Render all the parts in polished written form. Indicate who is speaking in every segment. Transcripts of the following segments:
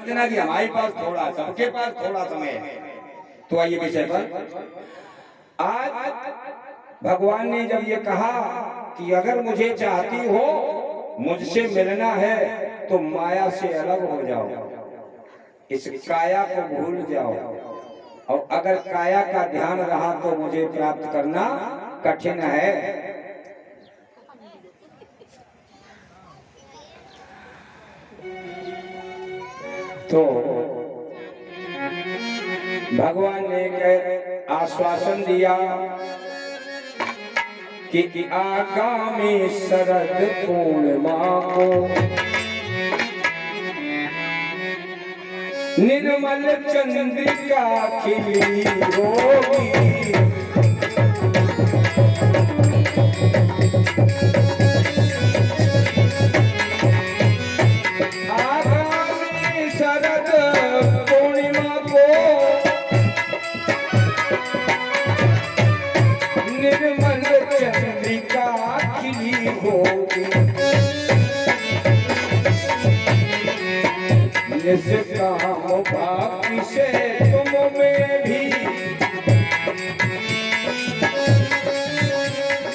Speaker 1: समझना कि हमारे पास थोड़ा, सबके पास थोड़ा समय है। तो आइए विषय पर। आज भगवान ने जब ये कहा कि अगर मुझे चाहती हो, मुझसे मिलना है, तो माया से अलग हो जाओ, इस काया को भूल जाओ, और अगर काया का ध्यान रहा तो मुझे प्राप्त करना कठिन है। तो भगवान ने एक आश्वासन दिया कि आगामी शरद पूर्णिमा को निर्मल चंद्रिका खिली होगी, आगामी शरद पूर्णिमा को निर्मल चंद्रिका खिली होगी, निष्काम भक्ति से तुम में भी,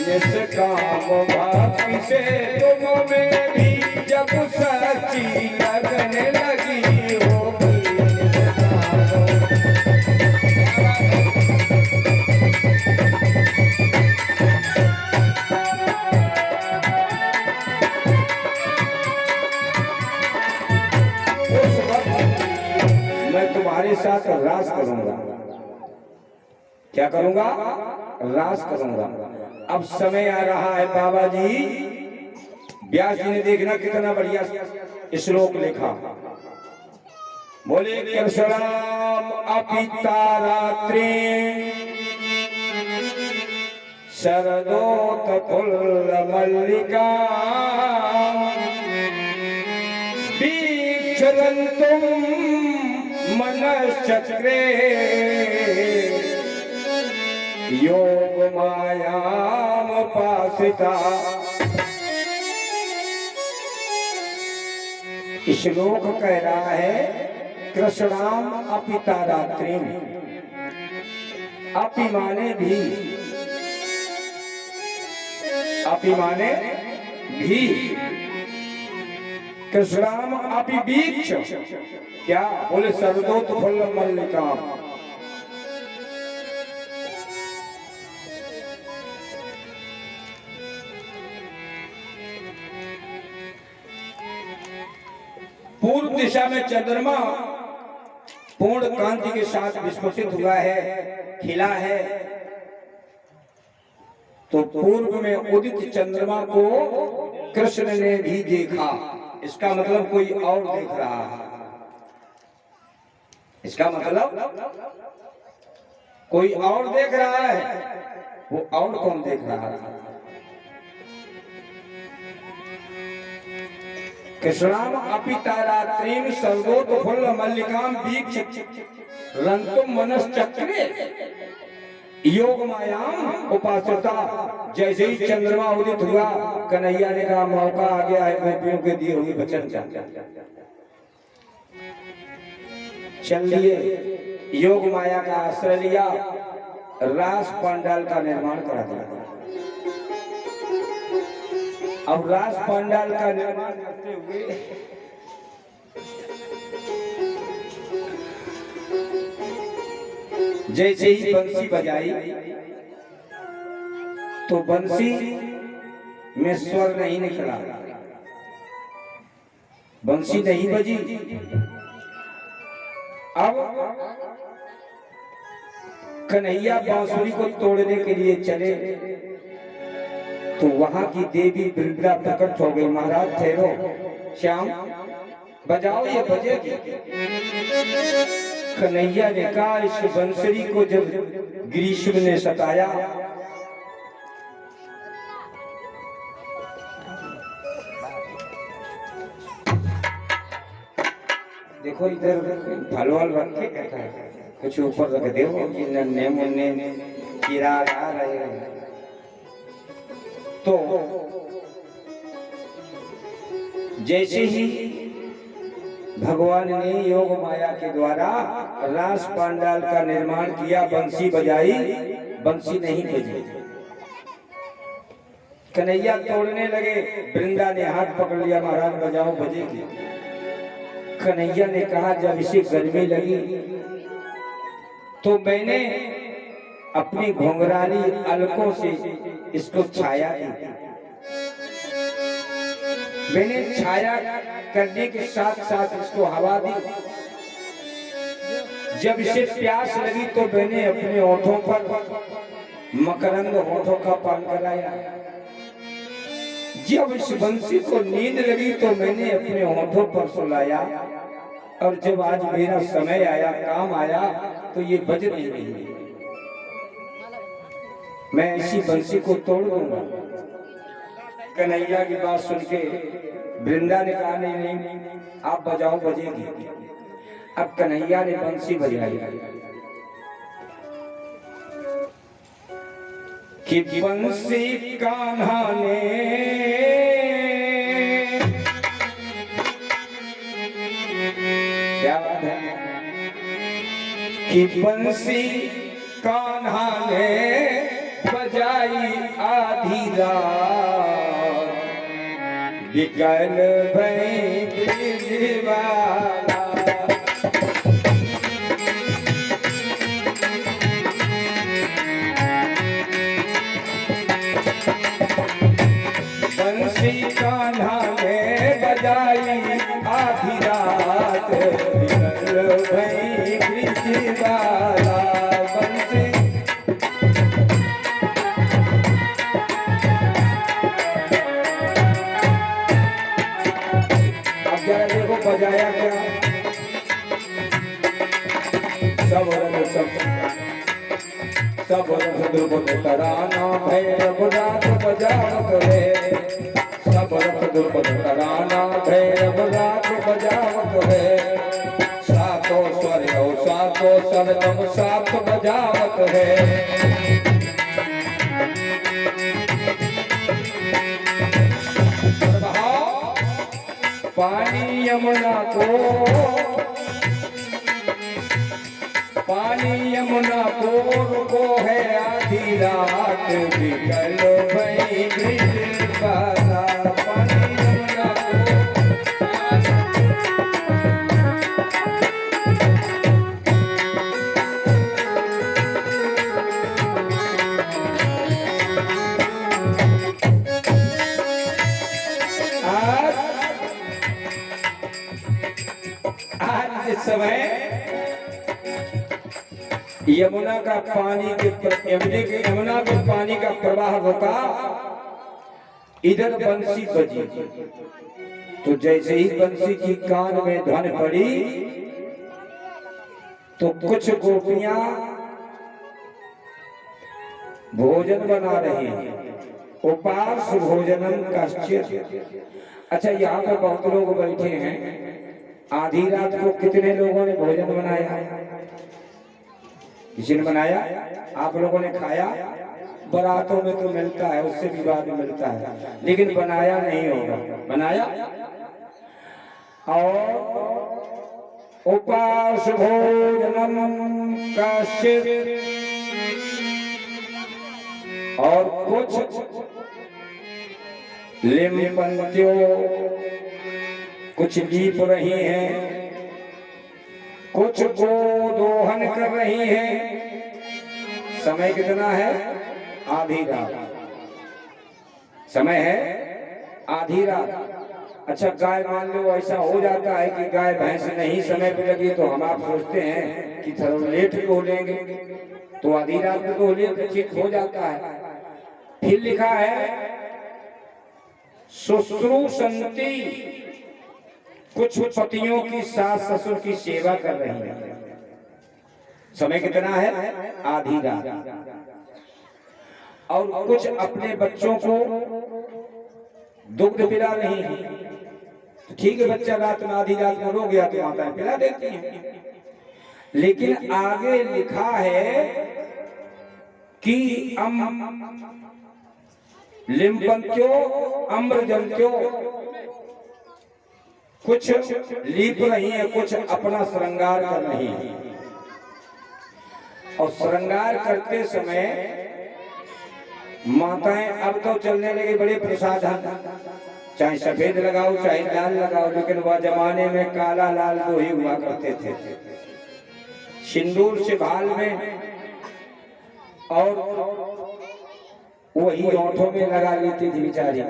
Speaker 1: निष्काम भक्ति से तुम में भी जब सच्ची लगन लगी होगी। मैं तुम्हारे साथ रास करूंगा। क्या करूंगा? रास करूंगा। अब समय आ रहा है बाबा जी। व्यास जी ने देखना कितना बढ़िया श्लोक लिखा। बोले कृष्णाम अपिता रात्रि शरदोत्फुल्ल मल्लिका वीक्षरन्तुम मनश्चक्रे योग मायाम उपासिता। श्लोक कह रहा है कृष्णाम अपिता रात्रि, अपि माने भी, अपि माने भी, कृष्णाम अपि वीक्ष, क्या बोले शरदोत्फुल्ल मल्लिका, पूर्व दिशा में चंद्रमा पूर्ण कांति के साथ विस्फोटित हुआ है, खिला है। तो पूर्व में उदित चंद्रमा को कृष्ण ने भी देखा। इसका मतलब कोई और देख रहा है। इसका मतलब कोई और देख रहा है। वो और कौन देख रहा है? कृष्णाम अपिता रात्रिम शरदोत्फुल्ल मल्लिकाम वीक्षरन्तुम मनश्चक्रे योग मायाम उपासिता। जैसे ही चंद्रमा उदित हुआ, कन्हैया ने कहा मौका आ गया है गोपियों के दिए हुए वचन का। चल लिए, योग माया का आश्रय लिया, रास पंडाल का निर्माण करा दिया। अब रास पंडाल का निर्माण करते हुए जैसे ही बंसी बजाई तो बंसी में स्वर नहीं निकला, बंसी नहीं बजी। अब कन्हैया बांसुरी को तोड़ने के लिए चले तो वहां की देवी वृंदा प्रकट हो गई। महाराज ठहरो, श्याम बजाओ, ये बजेगी। कन्हैया ने कहा इस बंसुरी को जब ग्रीष्म ने सताया, देखो इधर फल वल रख के कहता है, कुछ ऊपर रख दे, नन्हे मुन्ने कीड़ा आ रहे हैं। तो जैसे ही भगवान ने योग माया के द्वारा रास पांडाल का निर्माण किया, बंसी बजाई, बंसी नहीं बजी। कन्हैया तोड़ने लगे, वृंदा ने हाथ पकड़ लिया, महाराज बजाओ बजेगी। कन्हैया ने कहा जब इसे गर्मी लगी तो मैंने अपनी घुंघराली अलकों से इसको छाया दी। मैंने छाया करने के साथ साथ इसको हवा दी। जब इसे प्यास लगी तो मैंने अपने होठों पर मकरंद होठों का पान कराया। जब इस बंसी को नींद लगी तो मैंने अपने होठों पर सुलाया। और जब आज मेरा समय आया, काम आया, तो ये बज नहीं रही। मैं इसी बंसी को तोड़ दूंगा। कन्हैया की बात सुन के वृंदा ने कहा नहीं नहीं, आप बजाओ बजेगी। अब कन्हैया ने बंसी बजाई कि बंसी कान्हा ने क्या बात है कि बंसी कान्हा ने बजाई आधी रात, बिकल भई ब्रिजवाला। बंसी कान्हा ने बजाई आधी रात, बिकल भई ब्रिजवाला। बंसी बजाया क्या, सब दुर्बल तराना भैरव रात बजावत है। सब रथ दुर्बल तराना भैरव रात बजावत है। सातों स्वर और सातों सरगम साथ बजावत है। पानी यमुना को, पानी यमुना को रुको है आधी रात, बिकल भई ब्रिजवाला। पानी यमुना को आज इस समय यमुना का पानी के यमुना के पानी का प्रवाह रुका, इधर बंसी बजी। तो जैसे ही बंसी की कान में ध्वनि पड़ी तो कुछ गोपियां भोजन बना रही हैं, उपास भोजनम कश्चित्। अच्छा, यहाँ पर बहुत लोग बैठे हैं। आधी रात को कितने लोगों ने भोजन बनाया? किसी ने बनाया? आप लोगों ने खाया? बारातों में तो मिलता है, उससे भी बाद में मिलता है, लेकिन बनाया नहीं होगा। बनाया? और उपास भोजनम कश्चित्, और कुछ लिम्पन्त्यो, कुछ लीप रही हैं, कुछ गोदोहन कर रही हैं। समय कितना है? आधी रात समय है, आधी रात। अच्छा, गाय मान लो ऐसा हो जाता है कि गाय भैंस नहीं समय पे लगी तो हम आप सोचते हैं कि थोड़ा लेट को लेंगे, तो आधी रात में तो लेट ठीक हो जाता है। फिर लिखा है शुश्रूषन्ति, कुछ पतियों की सास ससुर की सेवा कर रही है। समय कितना है? आधी रात। और कुछ अपने बच्चों को दुग्ध पिला रही है। ठीक है, बच्चा रात में आधी रात में रो गया तो माताएं पिला देती हैं, लेकिन आगे लिखा है कि लिम्पन्त्यो अम्रजन्त्यो, कुछ लीप रही है, कुछ अपना श्रृंगार कर रही है। और श्रृंगार करते समय माताएं अब तो चलने लगे बड़े प्रसाधन, चाहे सफेद लगाओ चाहे लाल लगाओ, लेकिन वह जमाने में काला लाल दो ही हुआ करते थे। सिंदूर से भाल में और वही ओठों में लगा लेती थी बेचारी।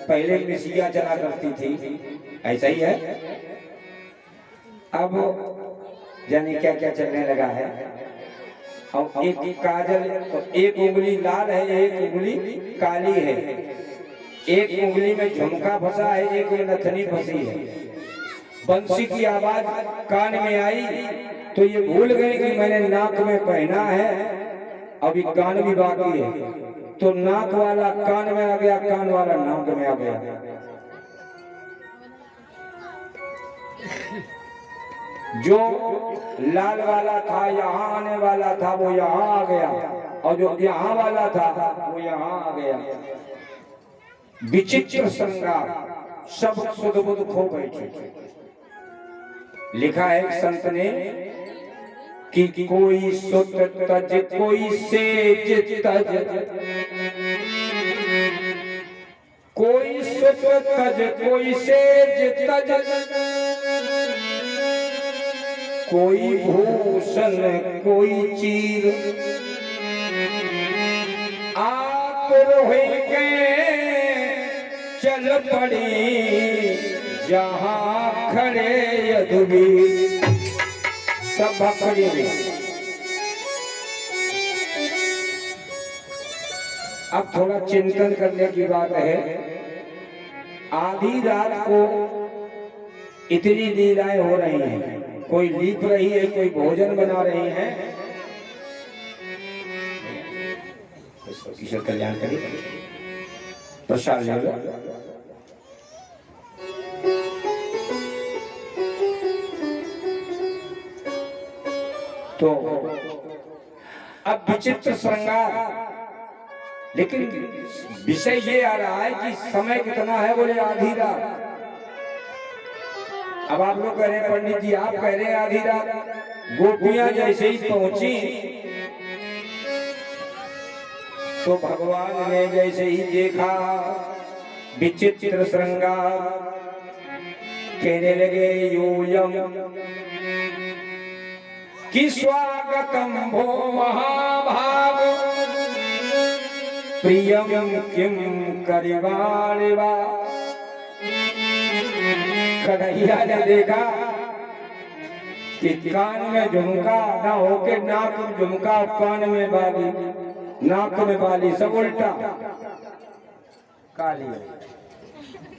Speaker 1: पहले मिसिया चला करती थी, ऐसा ही है। अब जाने क्या क्या चलने लगा है। और एक काजल, एक उंगली लाल है, एक उंगली काली है, एक उंगली में झुमका फंसा है, एक में नथनी फंसी है। बंसी की आवाज कान में आई तो ये भूल गए कि मैंने नाक में पहना है, अभी कान भी बाकी है। तो नाक वाला कान में आ गया, कान वाला नाक में आ गया। जो लाल वाला था यहाँ आने वाला था वो यहाँ आ गया, और जो यहाँ वाला था वो यहाँ आ गया। विचित्र श्रृंगार, सब सुध बुध खो बैठे। लिखा है संत ने कि कोई सुत तज कोई सेज तज, कोई सुत तज कोई सेज तज, कोई भूषण कोई चीर, आप रोहे गए चल पड़ी जहां खड़े यदुवीर। सब भक्ति में अब थोड़ा चिंतन करने की बात है। आधी रात को इतनी लीलाएं हो रही हैं, कोई लीप रही है, कोई भोजन बना रही है। ईश्वर कल्याण करें, प्रसाद ले लो। तो अब विचित्र श्रृंगार, लेकिन विषय ये आ रहा है कि समय कितना है, बोले आधी रात। अब आप लोग कह रहे हैं पंडित जी, आप कह रहे हैं आधी रात। गोपियां जैसे ही पहुंची तो भगवान ने जैसे ही देखा विचित्र श्रृंगार, कहने लगे यूयम कि स्वागतम भो महाभाग प्रियम किम करिवाणिवा। कन्हैया ने देखा कि कान में झुमका ना होके नाक में झुमका, कान में बाली, नाक में बाली, सब उल्टा। काली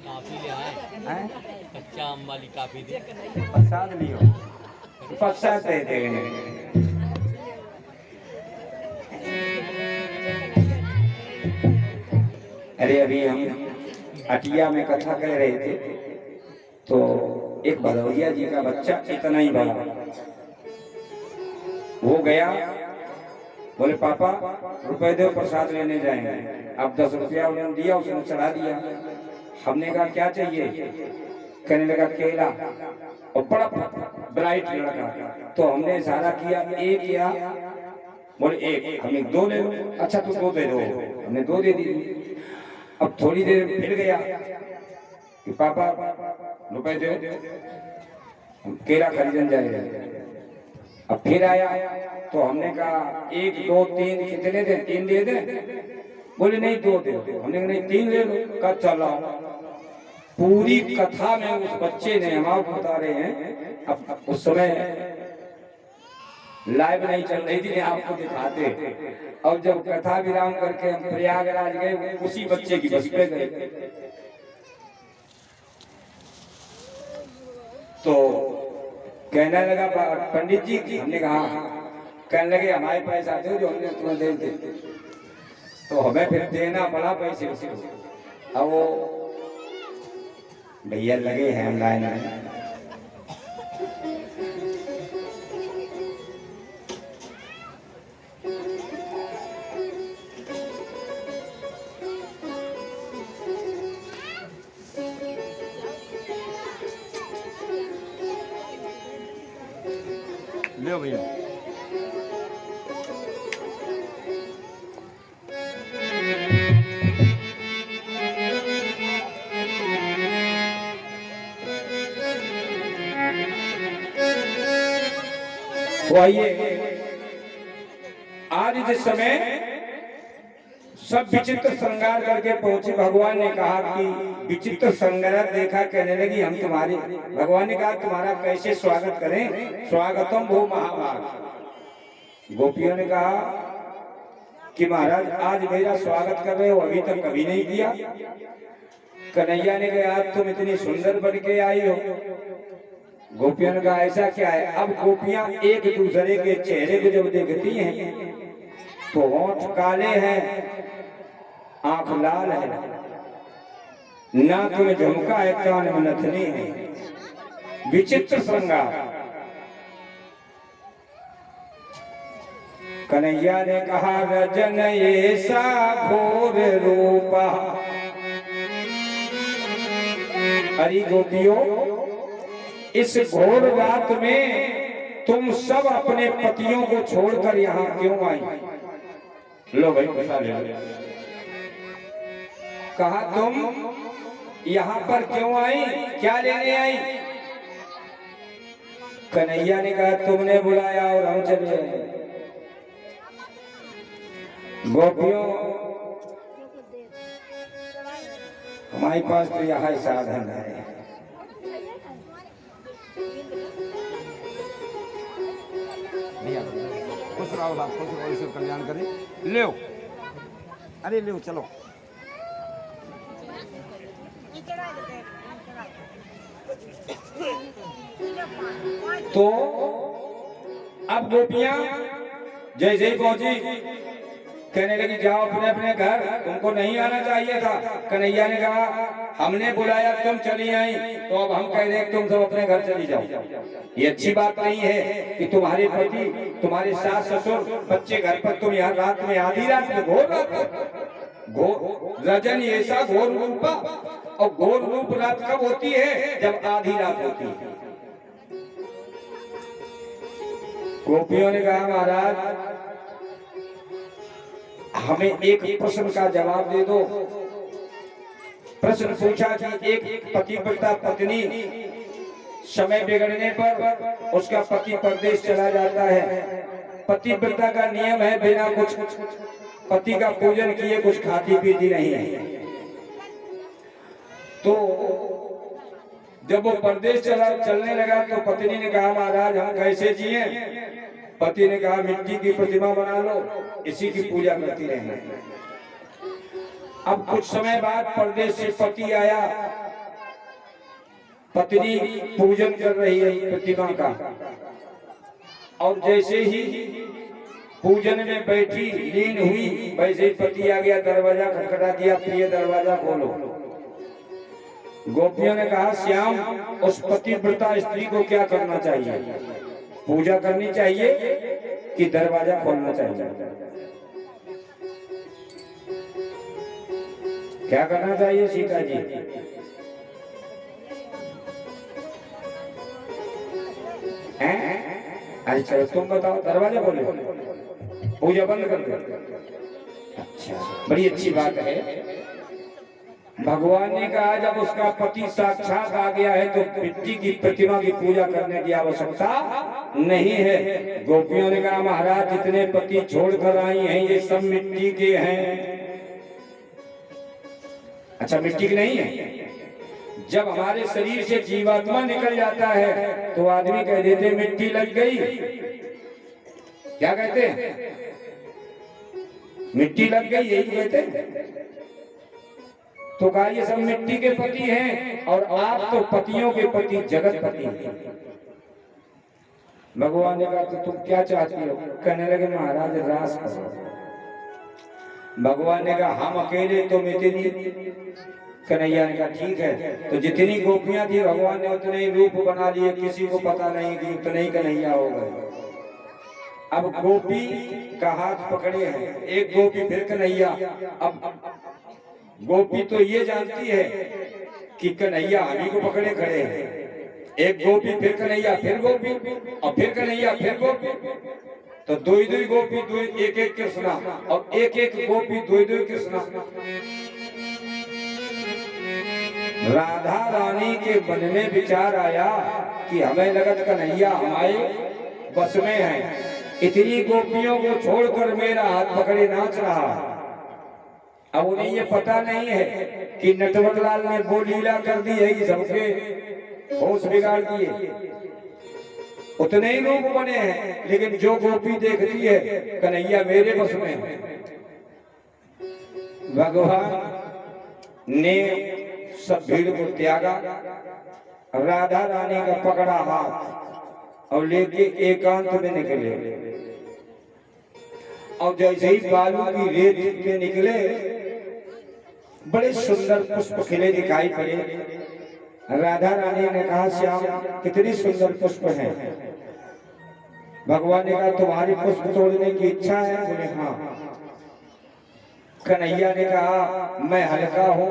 Speaker 2: काफी ले आए, कच्चा आम वाली काफी दे,
Speaker 1: प्रसाद लियो, प्रसाद दे देंगे। अरे अभी हम अटिया में कथा कह रहे थे, तो एक भदौरिया जी का बच्चा इतना ही बड़ा वो गया, बोले पापा रुपए दो, प्रसाद लेने जाएंगे। अब 10 रुपया उन्होंने दिया, उसने चढ़ा दिया। हमने कहा क्या चाहिए, कहने लगा केला, और बड़ा ब्राइट लड़का। तो हमने इशारा किया एक या, बोले एक, हमने 2 ले लो। अच्छा तो 2 दे दो, हमने 2 दे दी। अब थोड़ी देर फिर गया कि पापा रुपए दे, केला खरीदने जाएगा। अब फिर आया तो हमने कहा 1 2 3 कितने दे, 3 दे दे। बोले नहीं 2 दे। हमने कहा नहीं 3 ले लो। कहा चलो। पूरी कथा में उस बच्चे ने, हम आपको बता रहे हैं, अब उस समय लाइव नहीं चल रही थी, आपको दिखाते। और जब कथा विराम करके हम प्रयागराज गए, उसी बच्चे की बस पे गए। तो कहने लगा पंडित जी की, हमने कहा, कहने लगे हमारे पैसा दो जो हमने तुम्हें दे दे। तो हमें फिर देना पड़ा पैसे। अब वो भैया लगे हैं हम लाइन में, ले भैया। तो आइए, आज जिस समय सब विचित्र श्रृंगार करके पहुंचे, भगवान ने कहा कि विचित्र श्रृंगार देखा, कहने लगी हम तुम्हारे, भगवान ने कहा तुम्हारा कैसे स्वागत करें, स्वागतम भो महाभाग। गोपियों ने कहा कि महाराज आज मेरा स्वागत कर रहे हो, अभी तक कभी नहीं किया। कन्हैया ने कहा आज तुम इतनी सुंदर बन के आई हो। गोपियों ने कहा ऐसा क्या है। अब गोपियां एक दूसरे के चेहरे को जब देखती हैं तो होंठ काले हैं, आंख लाल है, नाक में झुमका है, कान में नथनी है, विचित्र श्रृंगार। कन्हैया ने कहा रजन ऐसा घोर रूपा। अरे गोपियों, इस घोर रात में तुम सब अपने पतियों को छोड़कर यहाँ क्यों आई? लो भाई पैसा ले लो। कहा तुम यहाँ पर क्यों आई, क्या लेने आई? कन्हैया ने कहा तुमने बुलाया और हम चले आए। गोपियों, हमारे पास तो यहाँ साधन है। खुश रहो, आप खुश रहो, ईश्वर कल्याण करे। ले, अरे ले चलो। तो अब गोपियां जैसे ही पहुंची कहने लगी जाओ अपने अपने घर, तुमको नहीं आना चाहिए था। कन्हैया ने कहा हमने बुलाया तुम चली आई, तो अब हम कह रहे हैं तुम सब अपने घर चली जाओ। ये अच्छी बात नहीं है कि तुम्हारे पति, तुम्हारे सास ससुर, बच्चे घर पर, तुम यहाँ रात में, आधी रात में, घोर रात, घोर रजन ऐसा घोर रूपा। और घोर रूप रात कब होती है? जब आधी रात होती है। गोपियों ने कहा महाराज हमें एक प्रश्न का जवाब दे दो। प्रश्न पूछा कि एक पतिव्रता पत्नी समय बिगड़ने पर उसका पति परदेश चला जाता है, पतिव्रता का नियम है बिना कुछ पति का पूजन किए कुछ खाती पीती नहीं है। तो जब वो परदेश चलने लगा तो पत्नी ने कहा महाराज हम कैसे जिए? पति ने कहा मिट्टी की प्रतिमा बना लो, इसी की पूजा करती रहना। अब कुछ समय बाद परदेश से पति आया, पत्नी पूजन कर रही है प्रतिमा का, और जैसे ही पूजन में बैठी लीन हुई वैसे ही पति आ गया, दरवाजा खटखटा दिया, प्रिय दरवाजा खोलो। गोपियों ने कहा श्याम उस पतिव्रता स्त्री को क्या करना चाहिए? पूजा करनी चाहिए कि दरवाजा खोलना चाहिए? क्या करना चाहिए सीता जी? अरे चलो तुम बताओ, दरवाजा खोलो, पूजा बंद कर दो। अच्छा, बड़ी अच्छी बात है। भगवान ने कहा जब उसका पति साक्षात आ गया है तो मिट्टी की प्रतिमा की पूजा करने की आवश्यकता नहीं है। गोपियों ने कहा महाराज जितने पति छोड़कर आई हैं ये सब मिट्टी के हैं। अच्छा मिट्टी की नहीं है? जब हमारे शरीर से जीवात्मा निकल जाता है तो आदमी कह देते मिट्टी लग गई। क्या कहते हैं? मिट्टी लग गई, यही कहते हैं। तो कहा ये सब मिट्टी के पति हैं और आप तो पतियों के पति, जगत पति हैं। भगवान ने कहा तो तुम क्या चाहती हो? कहने लगे महाराज रास करो। भगवान ने कहा हम अकेले तुम इतनी। कन्हैया ने कहा ठीक है। तो जितनी गोपियां थी भगवान ने उतने ही रूप बना लिए, किसी को पता नहीं कि उतने ही कन्हैया हो गए। अब गोपी का हाथ पकड़े हैं, एक गोपी फिर कन्हैया। अब गोपी तो ये जानती है कि कन्हैया हमी को पकड़े खड़े हैं, एक गोपी फिर कन्हैया फिर गोपी और फिर कन्हैया फिर गोपी, तो दुई दुई गोपी दुई एक एक कृष्णा और एक एक गोपी दुई दुई कृष्णा। राधा रानी के मन में विचार आया कि हमें लगत कन्हैया हमारे बस में है, इतनी गोपियों को छोड़कर मेरा हाथ पकड़े नाच रहा। अब उन्हें ये पता नहीं है कि नटवरलाल ने वो लीला कर दी है कि सबके होश बिगाड़ दिए। उतने ही रूप बने हैं, लेकिन जो गोपी देखती है कन्हैया मेरे बस में है। भगवान ने सब भीड़ को त्यागा, राधा रानी का पकड़ा हाथ और लेके एकांत में निकले। और जैसे ही बालू की रेत में निकले, बड़े सुंदर पुष्प खिले दिखाई पड़े। राधा रानी ने कहा, श्याम कितनी सुंदर पुष्प हैं। भगवान ने कहा, तुम्हारी पुष्प तोड़ने की इच्छा है? बोले हाँ। कन्हैया ने कहा, मैं हल्का हूं,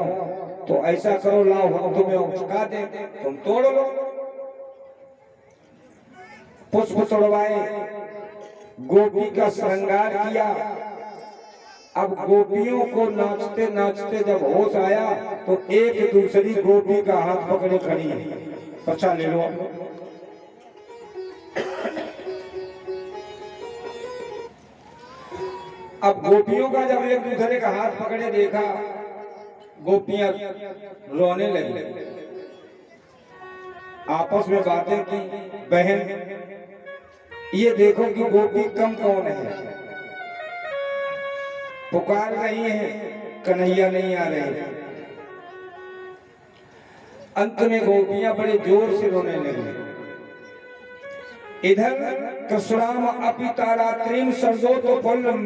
Speaker 1: तो ऐसा करो, लाओ हम तुम्हें उचका दे, तुम तोड़ लो। पुष्प तोड़वाए, गोपी का श्रृंगार किया। अब गोपियों को नाचते नाचते जब होश आया तो एक दूसरी गोपी का हाथ पकड़े खड़ी है, पछा ले लो। अब गोपियों का जब एक दूसरे का हाथ पकड़े देखा, गोपियां रोने लगी, आपस में बातें की, बहन ये देखो कि गोपी कम कौन है। पुकार रही है, कन्हैया नहीं आ रहे। अंत में गोपियां बड़े जोर से रोने लगी। इधर कृष्णाम अपि तारात्रीम सर्वोतो फलम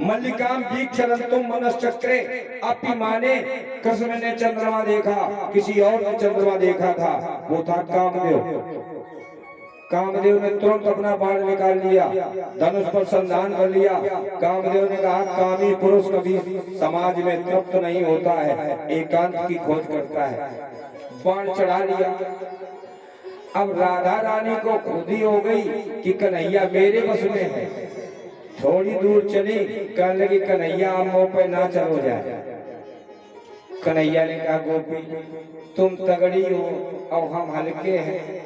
Speaker 1: मल्लिकाम वीक्षरंतुम मनश्चक्रे अपि माने। कृष्ण ने चंद्रमा देखा, किसी और ने चंद्रमा देखा था, वो था कामदेव। कामदेव ने तुरंत अपना बाण निकाल लिया, धनुष पर संधान कर लिया। कामदेव ने कहा, कामी पुरुष कभी समाज में तृप्त नहीं होता है, एकांत की खोज करता है। बाण चढ़ा लिया। अब राधा रानी को खुदी हो गई कि कन्हैया मेरे बस में है। थोड़ी दूर चली, कहने लगी, कन्हैया आप मुंह पे ना चलो जाए। कन्हैया ने कहा, गोपी तुम तगड़ी हो और हम हल्के हैं,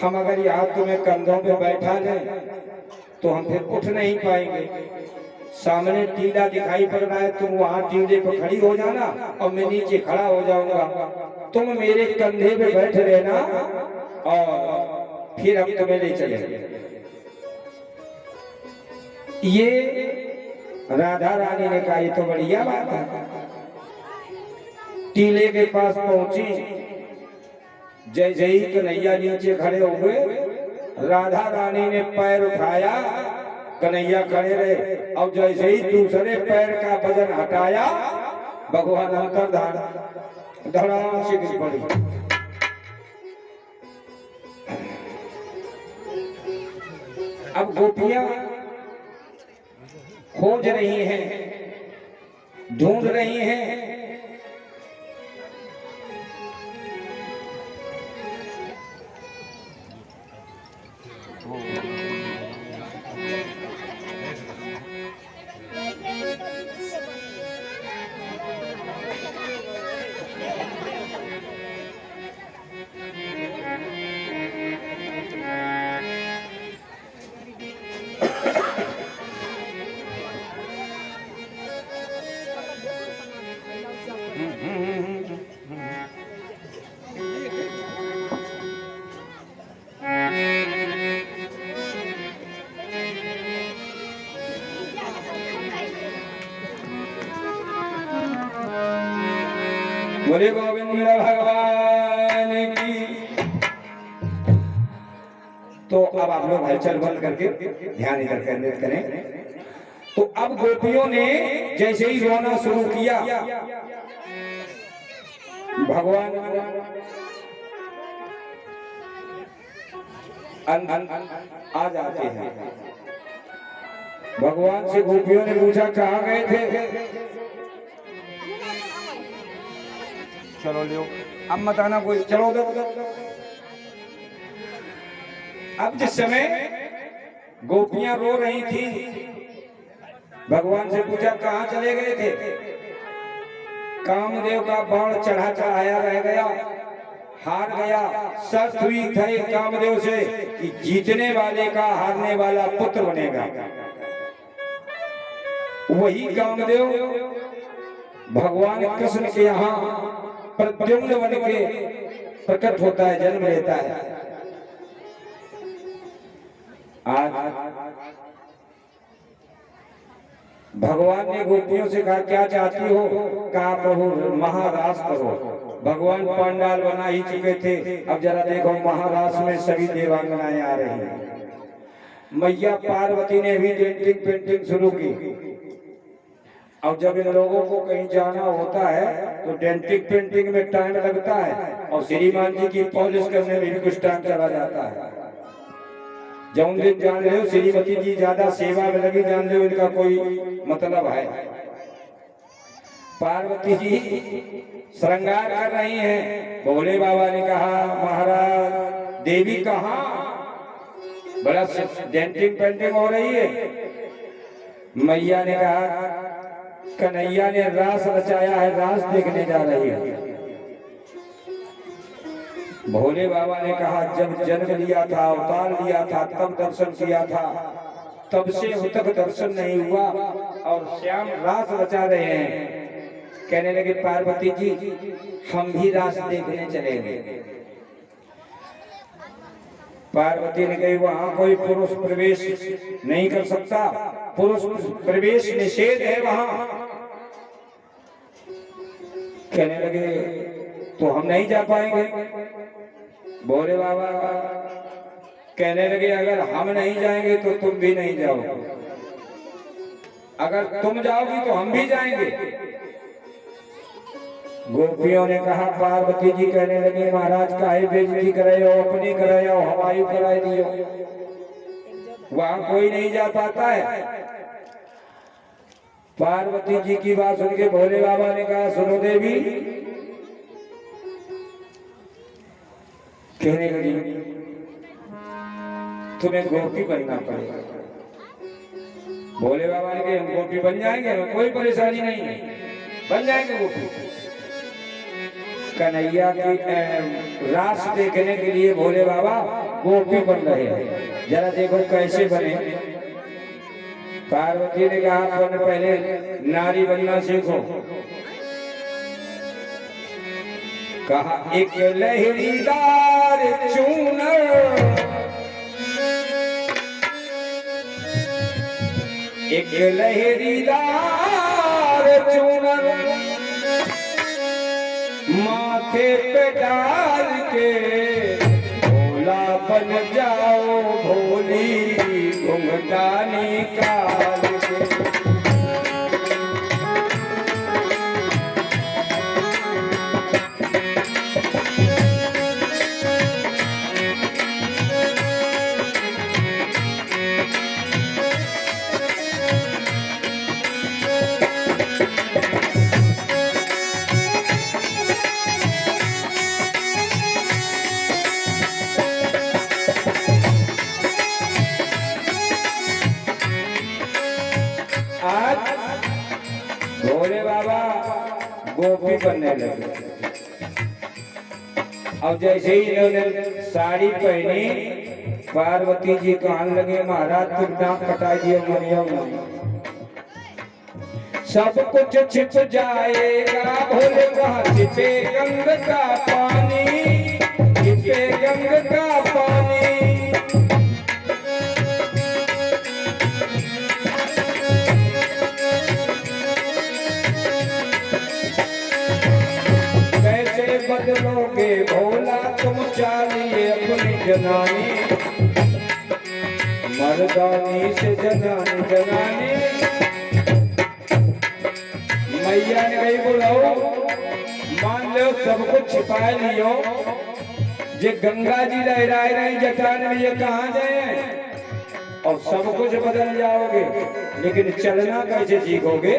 Speaker 1: हम अगर यहाँ तुम्हें कंधों पे बैठा लें तो हम फिर उठ नहीं पाएंगे। सामने टीला दिखाई पड़ रहा है, तुम वहां टीले पर खड़ी हो जाना और मैं नीचे खड़ा हो जाऊंगा। तुम मेरे कंधे पे बैठ रहना और फिर हम तुम्हें ले चलेंगे। ये राधा रानी ने कहा, ये तो बढ़िया बात है। टीले के पास पहुंची, जैसे ही कन्हैया नीचे खड़े हो गए, राधा रानी ने पैर उठाया, कन्हैया खड़े रहे, और जैसे ही दूसरे पैर का वजन हटाया, भगवान अंतर्धान धड़ाम से गिर पड़ी। अब गोपियां खोज रही हैं, ढूंढ रही हैं। बोले गोविंद भगवान की। तो अब आप लोग हलचल बंद करके ध्यान इधर केंद्रित करें। तो अब गोपियों ने जैसे ही रोना शुरू किया, भगवान आ जाते हैं। भगवान से गोपियों ने पूछा, कहाँ गए थे? चलो लियो, अब मत आना कोई, चलो उधर। अब जिस समय गोपियां रो रही थी, भगवान से पूछा कहाँ चले गए थे? कामदेव का बाण चढ़ा चढ़ाया रह गया, हार गया। शर्त हुई थी कामदेव से कि जीतने वाले का हारने वाला पुत्र बनेगा। वही कामदेव भगवान कृष्ण के यहाँ प्रद्युम्न बन के प्रकट होता है, जन्म लेता है। आज भगवान ने गोपियों से कहा क्या चाहती हो? कहा प्रभु महारास करो। भगवान पंडाल बना ही चुके थे, अब जरा देखो महारास में सभी देवांगनाएं आ रही हैं। मैया पार्वती ने भी डेंटिंग पेंटिंग शुरू की। अब जब इन लोगों को कहीं जाना होता है तो डेंटिंग पेंटिंग में टाइम लगता है और श्रीमान जी की पॉलिश करने में भी कुछ टाइम चला जाता है। जब दिन जान रहे हो श्रीमती जी ज्यादा सेवा में लगी, जान रहे हो इनका कोई मतलब है। पार्वती जी श्रृंगार कर रही हैं। भोले बाबा ने कहा महाराज देवी कहाँ? बड़ा डेंटिंग पेंटिंग हो रही है। मैया ने कहा कन्हैया ने रास रचाया है, रास देखने जा रही है। भोले बाबा ने कहा जब जन्म लिया था, अवतार लिया था, तब दर्शन किया था, तब से अब तक दर्शन नहीं हुआ और श्याम रास रचा रहे हैं। कहने लगे पार्वती जी हम भी रास देखने चलेंगे। पार्वती ने कही वहां कोई पुरुष प्रवेश नहीं कर सकता, पुरुष प्रवेश निषेध है वहां। कहने लगे तो हम नहीं जा पाएंगे। भोले बाबा कहने लगे अगर हम नहीं जाएंगे तो तुम भी नहीं जाओगे, अगर तुम जाओगी तो हम भी जाएंगे। गोपियों ने कहा पार्वती जी कहने लगे महाराज काहे बेइज्जती कराए हो, अपनी कराए हो, हवाई कराए दियो, वहां कोई नहीं जा पाता है। पार्वती जी की बात सुन के भोले बाबा ने कहा सुनो देवी। कहने लगी तुम्हें गोपी बनना पड़ेगा। भोले बाबा ने कहा हम गोपी बन जाएंगे, कोई परेशानी नहीं है, बन जाएंगे गोपी। कन्हैया की रास देखने के लिए भोले बाबा गोपी बन रहे हैं, जरा देखो कैसे बने। पार्वती ने कहा तुमने पहले नारी बनना सीखो। कहा एक लहरीदार चूनर, एक लहरीदार चूनर माथे पे डाल के भोला बन जाओ, भोली घुंघटा निकाल के। भोले बाबा गोपी बनने लगे। अब जैसे ही इन्होंने साड़ी पहनी, पार्वती जी कहने लगे महाराज तुम नाक कटा दिए मरिया, सब कुछ छिप जाएगा। भोले कहा छिपे गंग का पानी, छिपे गंग का पानी। बदलोगे भोला तुम चालिए अपनी जनानी, मर्दानी से जनानी जनानी। मैया ने कही बुलाओ, मान लो सब कुछ छिपा लियो, जे गंगा जी लहराए रही जटान में ये कहाँ जाए, और सब कुछ बदल जाओगे, लेकिन चलना कैसे सीखोगे?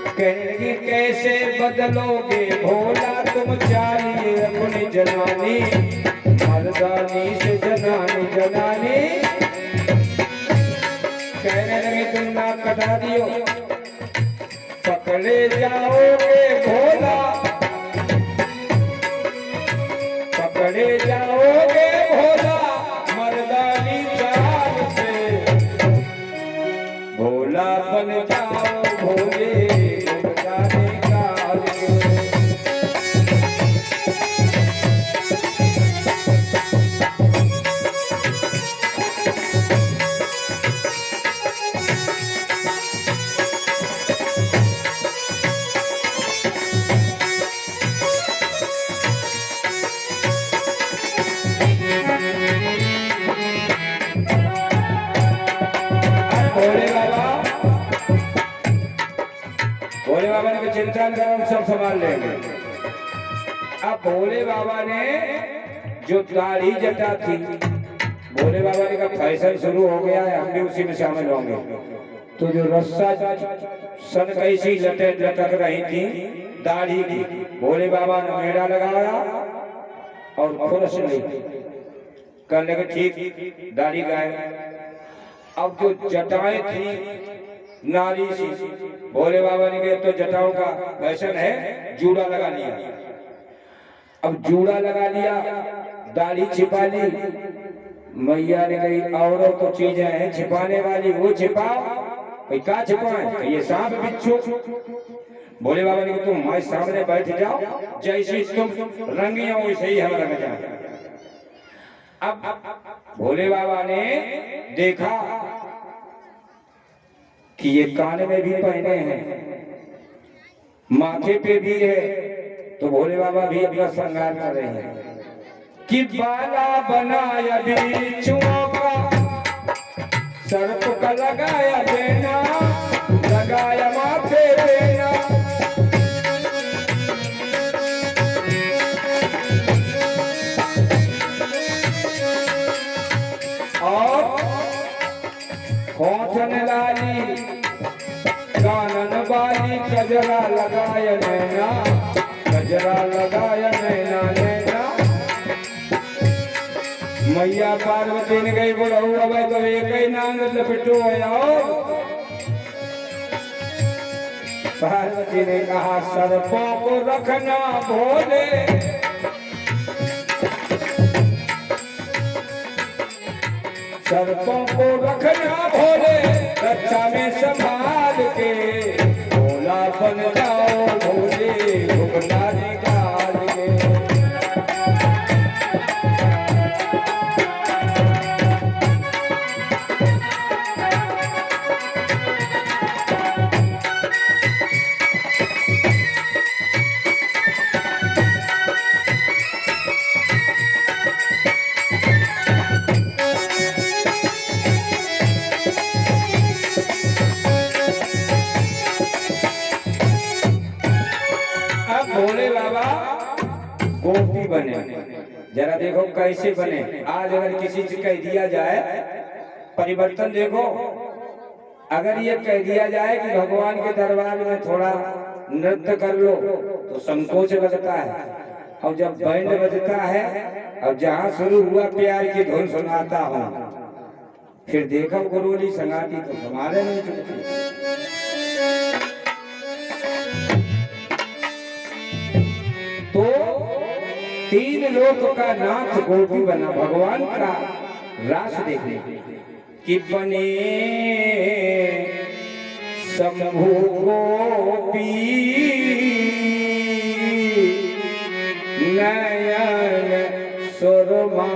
Speaker 1: कहने लगी कैसे बदलोगे भोला तुम चालिए अपनी जनानी, मर्दानी से जनानी जनानी कहने लगे तुम नाक कटा दियो, पकड़े जाओगे भोला, पकड़े जाओगे भोला मर्दानी चाल से, भोला बन जाओ भोले मर्दानी काल के। भोले बाबा ने चिंता करो, हम सब संभाल लेंगे। अब भोले बाबा ने जो दाढ़ी जटा थी, भोले बाबा ने कहा फैशन शुरू हो गया है, हम भी उसी में शामिल होंगे। तो जो रस्सा सन कैसी लटक रही थी दाढ़ी की, भोले बाबा ने मेड़ा लगाया और खुरस ली, कहने लगे ठीक दाढ़ी गायब। अब जो जटाएं थी नारी सी, भोले बाबा ने कहा तो जटाओं का फैशन है, जूड़ा लगा लिया। अब जूड़ा लगा लिया, दाढ़ी छिपा ली। मैया ने कही औरों तो चीजें हैं छिपाने वाली, वो छिपाओ। भाई क्या छिपाए? ये सांप बिच्छू। भोले बाबा ने कहा तुम हमारे सामने बैठ जाओ, जैसी तुम रंगी हो वैसे ही हम रंग जाए। अब भोले बाबा ने देखा कि ये कान में भी पहने हैं, माथे पे भी है, तो भोले बाबा भी अपना श्रृंगार कर रहे हैं कि बाला बनाया बिच्छुओं का, सर्प का लगाया बेना, लगाया माथे बेना। और होठन लाली कानन वाली, गजरा लगाया नैना, गजरा लगाया नैना नैना। मैया पार्वती ने कही बोला भाई तो एक ही नांग लपेटो आओ। पार्वती ने कहा सर्पों को रखना भोले, सर्पों को रखना भोले, रक्षा में संभाल के, भोला बन जाओ भोले भुगता निकाल के। भोले बाबा गोपी बने, जरा देखो कैसे बने। आज अगर किसी से कह दिया जाए परिवर्तन देखो, अगर ये कह दिया जाए कि भगवान के दरबार में थोड़ा नृत्य कर लो तो संकोच लगता है, और जब बैंड बजता है और जहाँ शुरू हुआ प्यार की धुन सुनाता हूँ, फिर देखो गुरुली संगाती तो हमारे नहीं चुकती। तो तीन लोक का नाथ गोपी बना, भगवान का रास देखने कि बने शंभु गोपी नयन सुरमा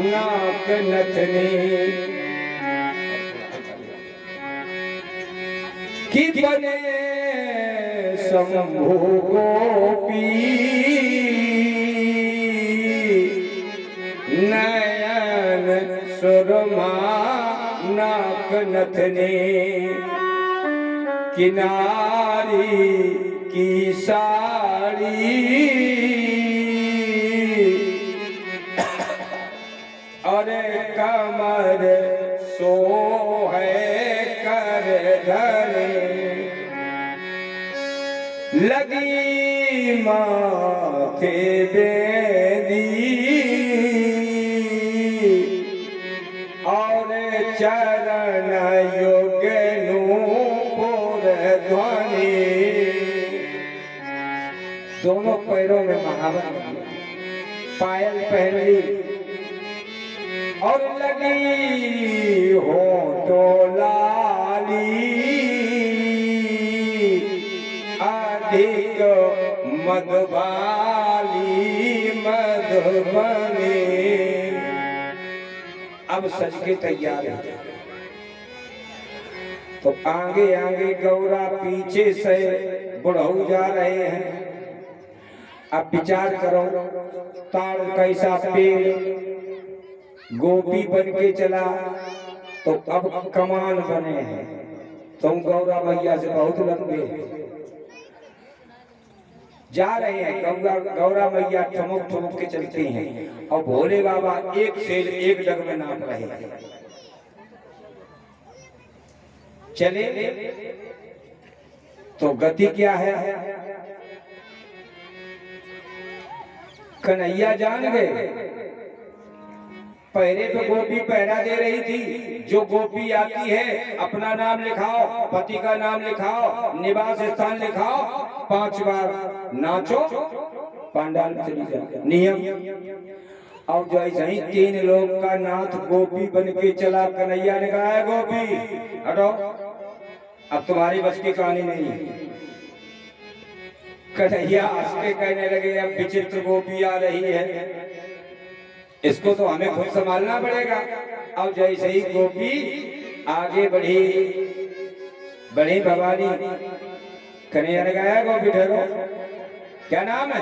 Speaker 1: नाक नथनी, कि बने शंभु गोपी नयन सुरमा नाक नथनी, किनारी की साड़ी अरे कमर सो है कर धरे, लगी माथे बेदी और चरण योग्य नूपुर ध्वनि। दोनों पैरों में महावर पायल पहन ली और लगी होठों लाली अधिक मधुबाली मधुबनी। अब सज के तैयार है तो आगे आगे गौरा पीछे से बुढ़ऊ जा रहे हैं। अब विचार करो ताड़ कैसा पेड़ गोपी बन के चला तो अब कमान बने हैं। तुम गौरा मैया से बहुत लंबे जा रहे हैं। गौरा मैया ठुमक ठुमक के चलती हैं और भोले बाबा एक सेल एक डग में नाप रहे हैं। चले तो गति क्या है? कन्हैया जान गए। पहरे पे गोपी पहरा दे रही थी। जो गोपी आती है अपना नाम लिखाओ, पति का नाम लिखाओ, निवास स्थान लिखाओ, 5 बार नाचो, पांडाल में चली जाओ। नियम। और जैसे ही 3 लोग का नाथ गोपी बन के चला, कन्हैया ने कहा है गोपी हटो, अब तुम्हारी बस की कहानी नहीं है। कन्हैया हंस के कहने लगे अब विचित्र गोपी आ रही है, इसको तो हमें खुद संभालना पड़ेगा। अब जैसे ही गोपी आगे बढ़ी बड़ी भवानी, कन्हैया ने कहा गोपी ठहरो, क्या नाम है?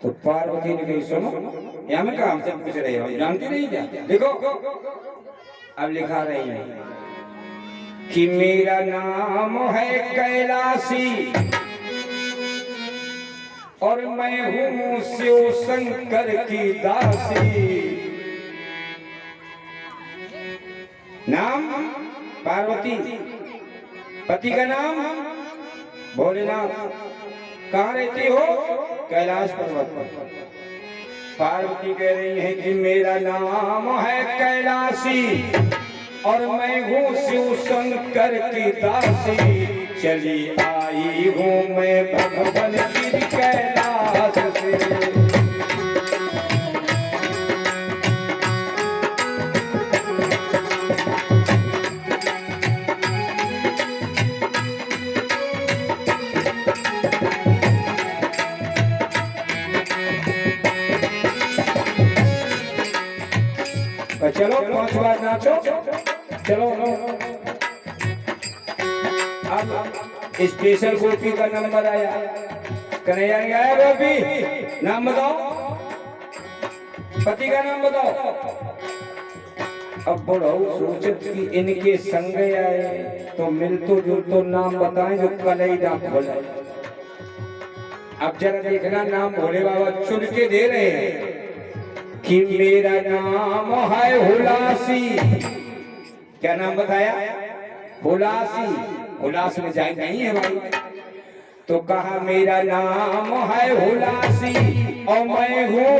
Speaker 1: तो पार्वती ने कही सुनो, यहाँ में काम से पूछ रहे हो, जानती नहीं क्या? देखो अब लिखा रही है कि मेरा नाम है कैलाशी और मैं हूँ शिव शंकर की दासी। नाम पार्वती, पति का नाम भोलेनाथ। कहाँ रहती हो? कैलाश पर्वत पर। पार्वती कह रही है कि मेरा नाम है कैलाशी और मैं हूँ शिव शंकर की दासी। चली आई हूँ मैं भगवान की कैलाश से। चलो 5 बार नाचो, चलो। अब स्पेशल गोपी का नंबर आया। कन्हैया ने आया गोपी नाम बताओ, पति का नाम बताओ। अब बुढ़ऊ सोचत कि इनके संग आए तो मिलतो जुलतो नाम बताएं जो कलई ना खोले। अब जरा देखना नाम भोले बाबा चुन के दे रहे हैं कि मेरा नाम है हुलासी। क्या नाम बताया? हुलासी। हुलास में जाए नहीं है भाई, तो कहा मेरा नाम है हुलासी और मैं हूँ।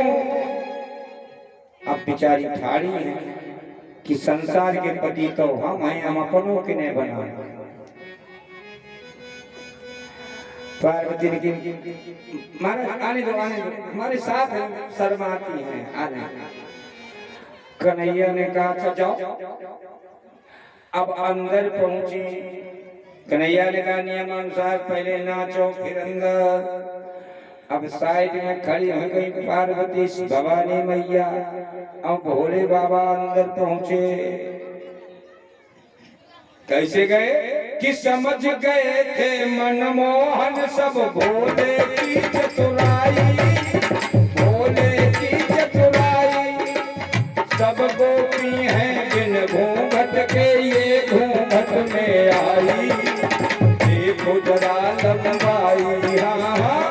Speaker 1: अब बेचारी ठाड़ी है कि संसार के पति तो हम हैं, हम अपनों के नहीं बना। पार्वती ने महाराज आने दो, हमारे साथ है, शर्माती हैं, आने। कन्हैया ने कहा अच्छा जाओ। अब अंदर पहुंची। कन्हैया ने कहा नियमानुसार पहले नाचो फिर अंदर। अब साइड में खड़ी हो गई पार्वती भवानी मैया। अब भोले बाबा अंदर पहुंचे। कैसे गए कि समझ गए थे मनमोहन सब भोले की चतुराई, भोले की चतुराई। सब गोपी हैं बिन घूंघट के ये घूंघट में आई, देखो जरा लंबाई। हाँ हाँ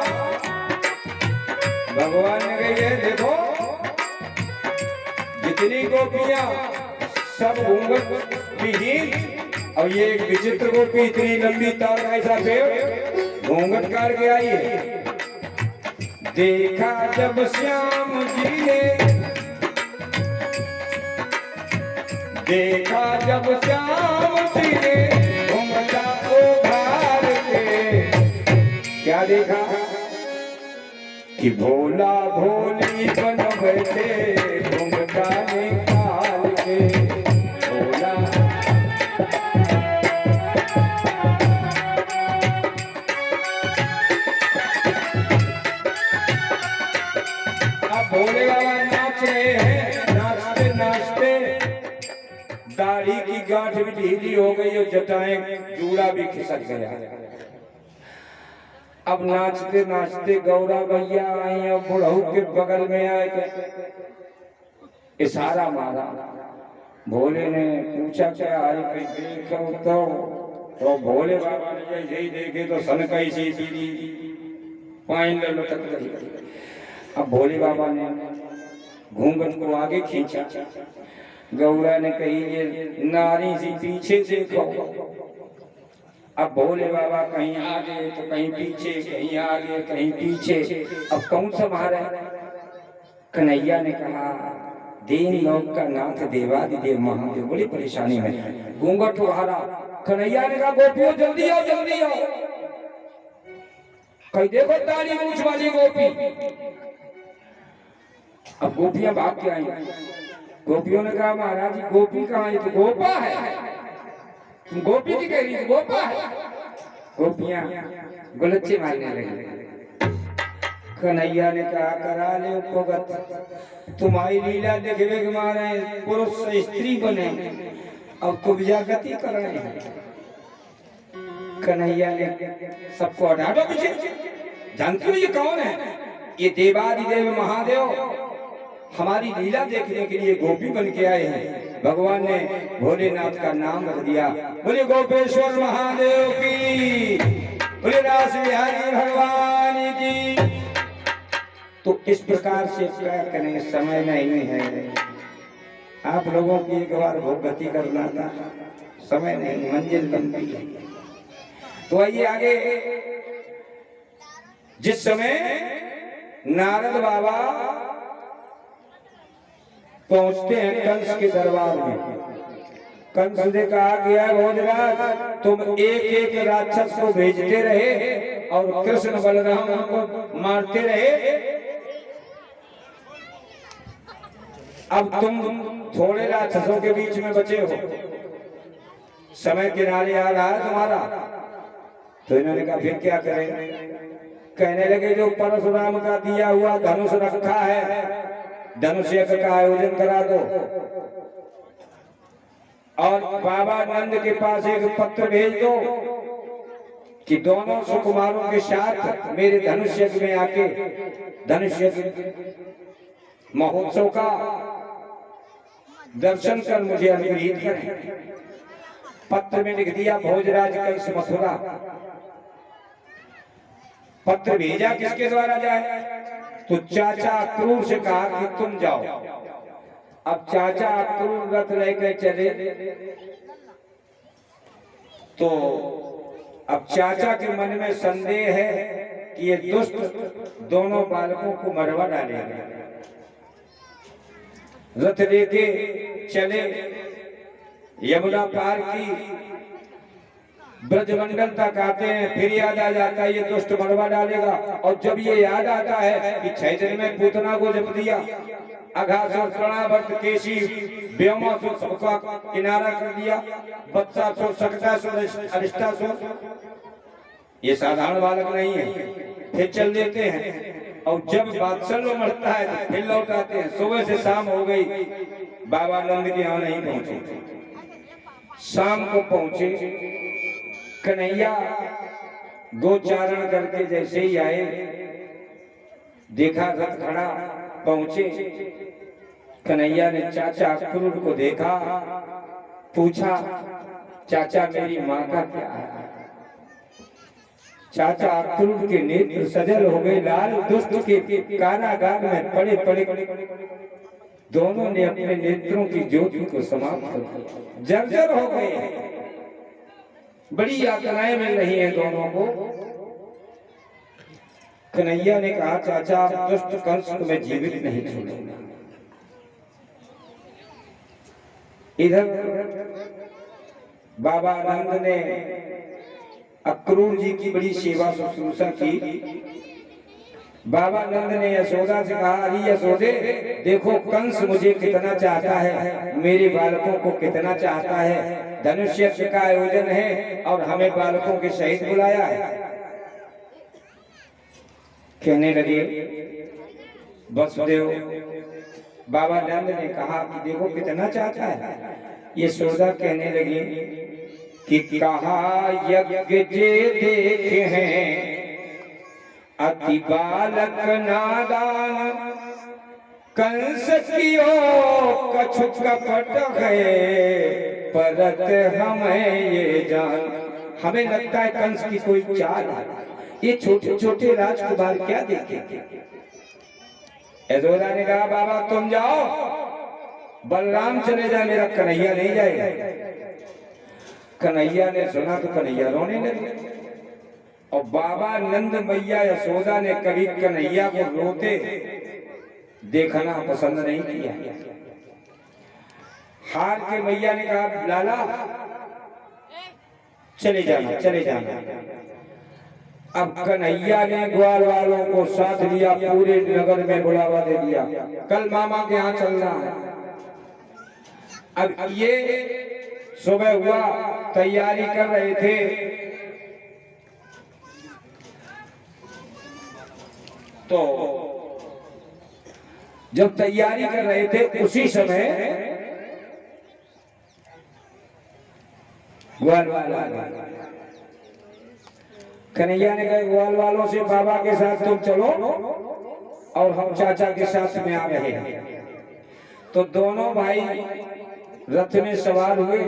Speaker 1: भगवान ने कहा देखो जितनी गोपियां सब घूंघट विहीन और ये एक विचित्र गोपी इतनी लंबी तार ऐसा पेड़ घूंघट काट के आइए। देखा जब श्याम जी ने, देखा जब श्याम जी ने घूंघटा उघार के, क्या देखा कि भोला भोली बन बैठे घूंघटा निकाल के। भोला अब भोले बाबा नाच रहे हैं, नाचते नाचते दाढ़ी की गांठ भी ढीली हो गई और जटाएं जूड़ा भी खिसक गया। अब नाचते नाचते गौरा भैया आई और बुढ़ऊ के बगल में आए, इशारा मारा। भोले ने पूछा क्या हाल है, देखो तो भोले बाबा ने यही देखे तो सन कैसी पीली पाइन लटक रही। अब भोले बाबा ने घूंघट को आगे खींचा। गौरा ने कही ये नारी सी पीछे देखो। अब भोले बाबा कहीं आगे तो कहीं पीछे, कहीं आगे कहीं पीछे। अब कौन संभाले? कन्हैया ने कहा दीन लोक का नाथ देवादिदेव महादेव, बड़ी परेशानी में घूंघट उहारा। कन्हैया ने कहा गोपियों जल्दी आओ जल्दी आओ। कहीं देखो दाढ़ी मूंछ वाली गोपी। अब गोपियां भाग के आई। गोपियों ने कहा महाराज जी गोपी कहाँ है? तो गोपा है, तुम गोपी की कह रही थी, गोपा है। गोपियां गुलच्चे मारने लगी। कन्हैया ने कहा करा ले उपगत, तुम्हारी लीला देखने के मारे पुरुष से स्त्री बने, अब तुम गति कर रहे हैं। कन्हैया ने सबको हटाओ पीछे। जानती हो ये कौन है? ये देवादिदेव महादेव हमारी लीला देखने के लिए गोपी बन के आए हैं। भगवान ने भोलेनाथ का नाम रख दिया। बोले गोपेश्वर महादेव की, बोले रास बिहारी भगवान की। तो इस प्रकार से क्या करें, समय नहीं है। आप लोगों की एक बार भोगती करना था, समय नहीं, मंजिल लंबी है। तो आइए आगे। जिस समय नारद बाबा पहुंचते हैं कंस के दरबार में, कंस ने कहा गया भोजराज तुम एक एक राक्षस को भेजते रहे और कृष्ण बलराम को मारते रहे। अब तुम थोड़े राक्षसों के बीच में बचे हो, समय किनारे आ रहा है तुम्हारा। तो इन्होंने कहा फिर क्या करें? कहने लगे जो परशुराम का दिया हुआ धनुष रखा है, धनुष यज्ञ का आयोजन करा दो और बाबा नंद के पास एक पत्र भेज दो कि दोनों सुकुमारों के साथ मेरे धनुष यज्ञ में आके धनुष यज्ञ महोत्सव का दर्शन कर मुझे अनुग्रहित करें। पत्र में लिख दिया भोजराज कंस मथुरा। पत्र भेजा किसके द्वारा जाए? तो चाचा अक्रूर से कहा कि तुम जाओ। अब चाचा अक्रूर रथ लेकर चले तो अब चाचा के मन में संदेह है कि ये दुष्ट दोनों बालकों को मरवा डालेंगे। रथ लेके चले, यमुना पार की, ब्रजमंडल तक आते हैं। फिर याद आ जाता है ये दुष्ट मरवा डालेगा। और जब ये याद आता है कि 6 दिन में पूतना को जप दिया, अघासुर, तृणावर्त, केशी, व्योमासुर सबका किनारा कर दिया, बत्सासुर, शकटासुर, अरिष्टासुर, ये साधारण बालक नहीं है। फिर चल देते हैं और जब बात्सल्य मरता है तो फिर लौट आते हैं। सुबह से शाम हो गई, बाबा नंद के यहाँ नहीं पहुंचे। शाम को पहुंचे, कन्हैया गोचारण करके जैसे ही आए, देखा रथ खड़ा, पहुंचे। कन्हैया ने चाचा अक्रूर को देखा, पूछा चाचा मेरी माँ का क्या है? चाचा अक्रूर के नेत्र सजल हो गए लाल। दुष्ट के कारागार में पड़े पड़े दोनों ने अपने नेत्रों की ज्योति को समाप्त कर दिया, जर्जर हो गए। बड़ी यातनाएं मिल रही हैं दोनों को। कन्हैया ने कहा चाचा दुष्ट कंस को मैं जीवित नहीं छोड़ूंगा। इधर बाबा नंद ने अक्रूर जी की बड़ी सेवा शुश्रूषा की। बाबा नंद ने यशोदा से कहा, अरे यशोदे देखो कंस मुझे कितना चाहता है, मेरे बालकों को कितना चाहता है, धनुष यज्ञ का आयोजन है और हमें बालकों के सहित बुलाया है। कहने लगे वसुदेव, बाबा नंद ने कहा कि देखो कितना चाहता है। यशोदा कहने लगी कि कहा यज्ञ जे देखे हैं अति बालक नादान, कंस कियो कछु कपट है परत हमें ये जान। हमें लगता है कंस की कोई चाल है, ये छोटे छोटे राजकुमार क्या देखेंगे। यशोदा ने कहा बाबा तुम जाओ, बलराम चले जाए, मेरा कन्हैया नहीं जाएगा। कन्हैया ने सुना तो कन्हैया रोने लगे और बाबा नंद मैया यशोदा ने कभी कन्हैया को रोते देखना पसंद नहीं किया। हार के मैया ने कहा लाला चले जाना चले जाना। अब कन्हैया ने ग्वाल वालों को साथ लिया, पूरे नगर में बुलावा दे दिया, कल मामा के यहाँ चलना है। अब ये सुबह हुआ, तैयारी कर रहे थे तो जब तैयारी कर रहे थे उसी समय ग्वाल वाला कन्हैया ने कहा ग्वाल वालों से बाबा के साथ तुम चलो और हम चाचा के साथ में आ रहे हैं। तो दोनों भाई रथ में सवार हुए